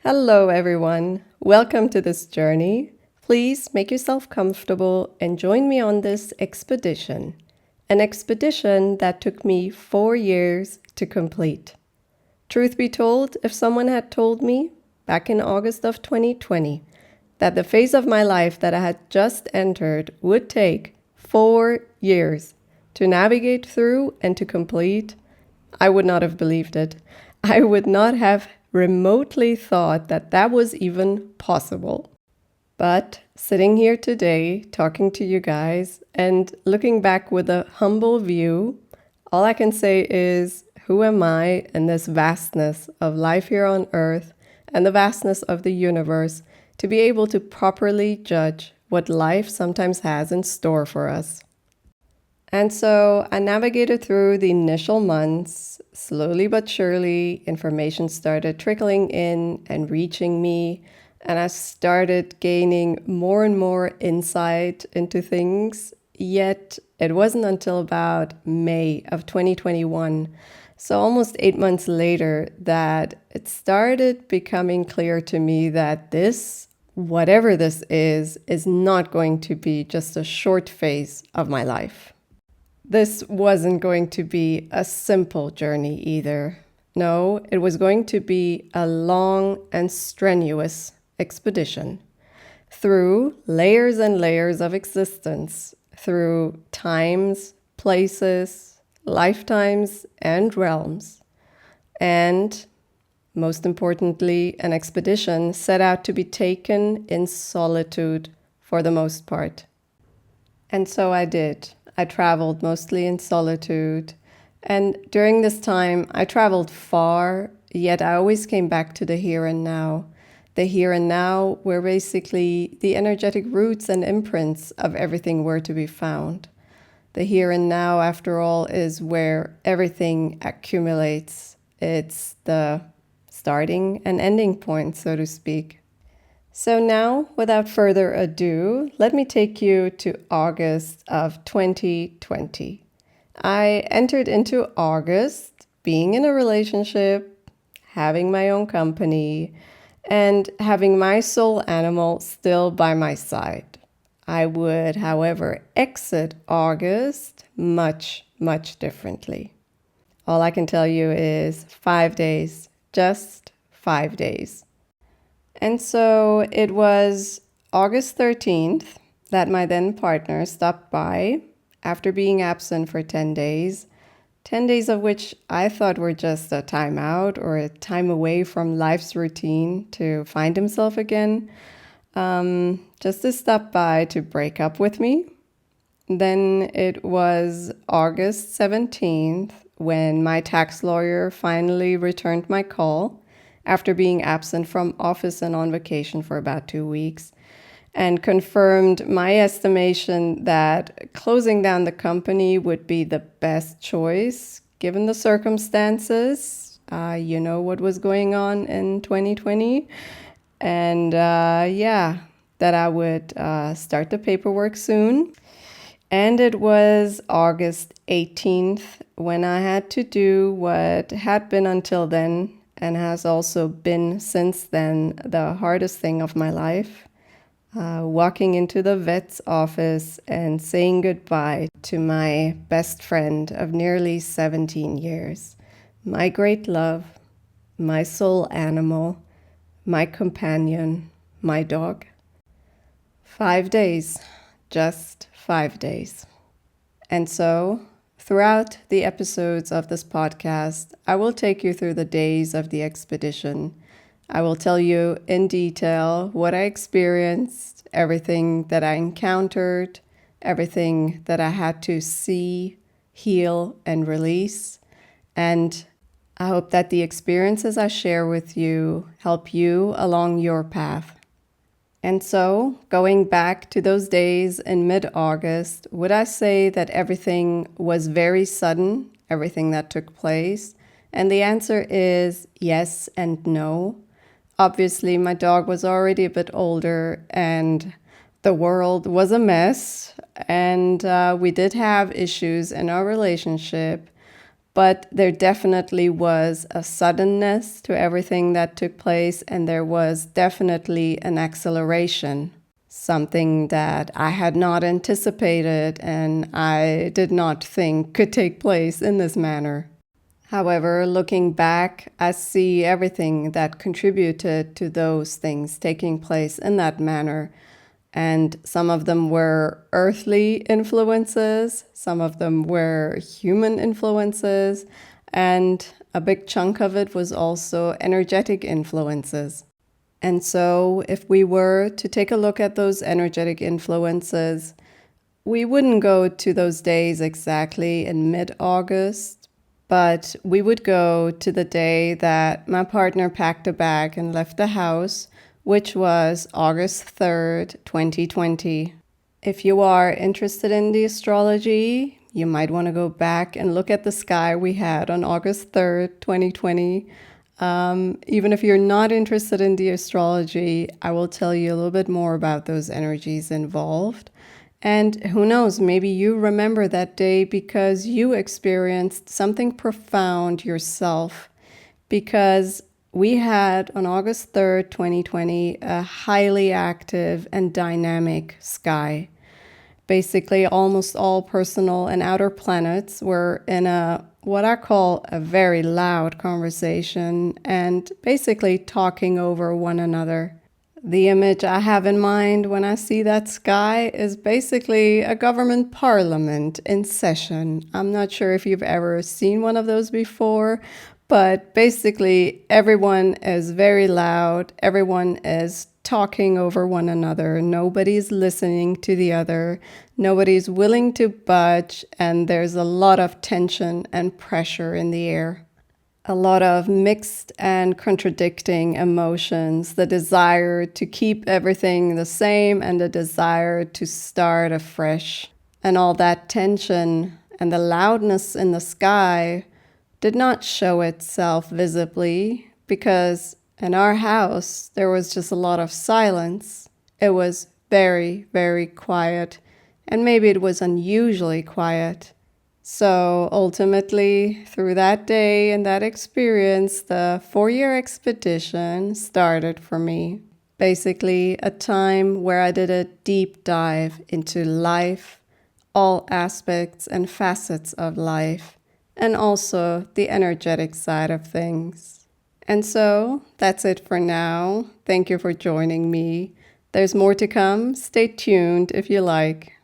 Hello, everyone. Welcome to this journey. Please make yourself comfortable and join me on this expedition. An expedition that took me 4 years to complete. Truth be told, if someone had told me back in August of 2020 that the phase of my life that I had just entered would take 4 years to navigate through and to complete, I would not have believed it. I would not have remotely thought that that was even possible. But sitting here today, talking to you guys, and looking back with a humble view, all I can say is, who am I in this vastness of life here on Earth and the vastness of the universe to be able to properly judge what life sometimes has in store for us? And so I navigated through the initial months. Slowly but surely, information started trickling in and reaching me. And I started gaining more and more insight into things. Yet it wasn't until about May of 2021, so almost 8 months later, that it started becoming clear to me that this, whatever this is not going to be just a short phase of my life. This wasn't going to be a simple journey either. No, it was going to be a long and strenuous expedition through layers and layers of existence, through times, places, lifetimes, and realms. And most importantly, an expedition set out to be taken in solitude for the most part. And so I did. I traveled mostly in solitude. And during this time, I traveled far, yet I always came back to the here and now. The here and now, where basically the energetic roots and imprints of everything were to be found. The here and now, after all, is where everything accumulates. It's the starting and ending point, so to speak. So now, without further ado, let me take you to August of 2020. I entered into August being in a relationship, having my own company, and having my soul animal still by my side. I would, however, exit August much, much differently. All I can tell you is 5 days, just 5 days. And so it was August 13th that my then partner stopped by after being absent for 10 days, 10 days of which I thought were just a time out or a time away from life's routine to find himself again, just to stop by to break up with me. Then it was August 17th when my tax lawyer finally returned my call after being absent from office and on vacation for about 2 weeks, and confirmed my estimation that closing down the company would be the best choice given the circumstances. You know what was going on in 2020. And that I would start the paperwork soon. And it was August 18th when I had to do what had been until then and has also been since then the hardest thing of my life, walking into the vet's office and saying goodbye to my best friend of nearly 17 years, my great love, my soul animal, my companion, my dog. 5 days, just 5 days. And so, throughout the episodes of this podcast, I will take you through the days of the expedition. I will tell you in detail what I experienced, everything that I encountered, everything that I had to see, heal, and release. And I hope that the experiences I share with you help you along your path. And so, going back to those days in mid-August, would I say that everything was very sudden, everything that took place? And the answer is yes and no. Obviously, my dog was already a bit older and the world was a mess. And we did have issues in our relationship. But there definitely was a suddenness to everything that took place, and there was definitely an acceleration, something that I had not anticipated and I did not think could take place in this manner. However, looking back, I see everything that contributed to those things taking place in that manner. And some of them were earthly influences, some of them were human influences, and a big chunk of it was also energetic influences. And so, if we were to take a look at those energetic influences, we wouldn't go to those days exactly in mid-August, but we would go to the day that my partner packed a bag and left the house, which was August 3rd, 2020. If you are interested in the astrology, you might want to go back and look at the sky we had on August 3rd, 2020. Even if you're not interested in the astrology, I will tell you a little bit more about those energies involved. And who knows, maybe you remember that day because you experienced something profound yourself. Because we had on August 3rd, 2020, a highly active and dynamic sky. Basically, almost all personal and outer planets were in what I call a very loud conversation and basically talking over one another. The image I have in mind when I see that sky is basically a government parliament in session. I'm not sure if you've ever seen one of those before, but basically everyone is very loud. Everyone is talking over one another. Nobody's listening to the other. Nobody's willing to budge, and there's a lot of tension and pressure in the air. A lot of mixed and contradicting emotions, the desire to keep everything the same and the desire to start afresh. And all that tension and the loudness in the sky did not show itself visibly because in our house there was just a lot of silence. It was very, very quiet, and maybe it was unusually quiet. So ultimately, through that day and that experience, the 4-year expedition started for me. Basically, a time where I did a deep dive into life, all aspects and facets of life, and also the energetic side of things. And so that's it for now. Thank you for joining me. There's more to come. Stay tuned if you like.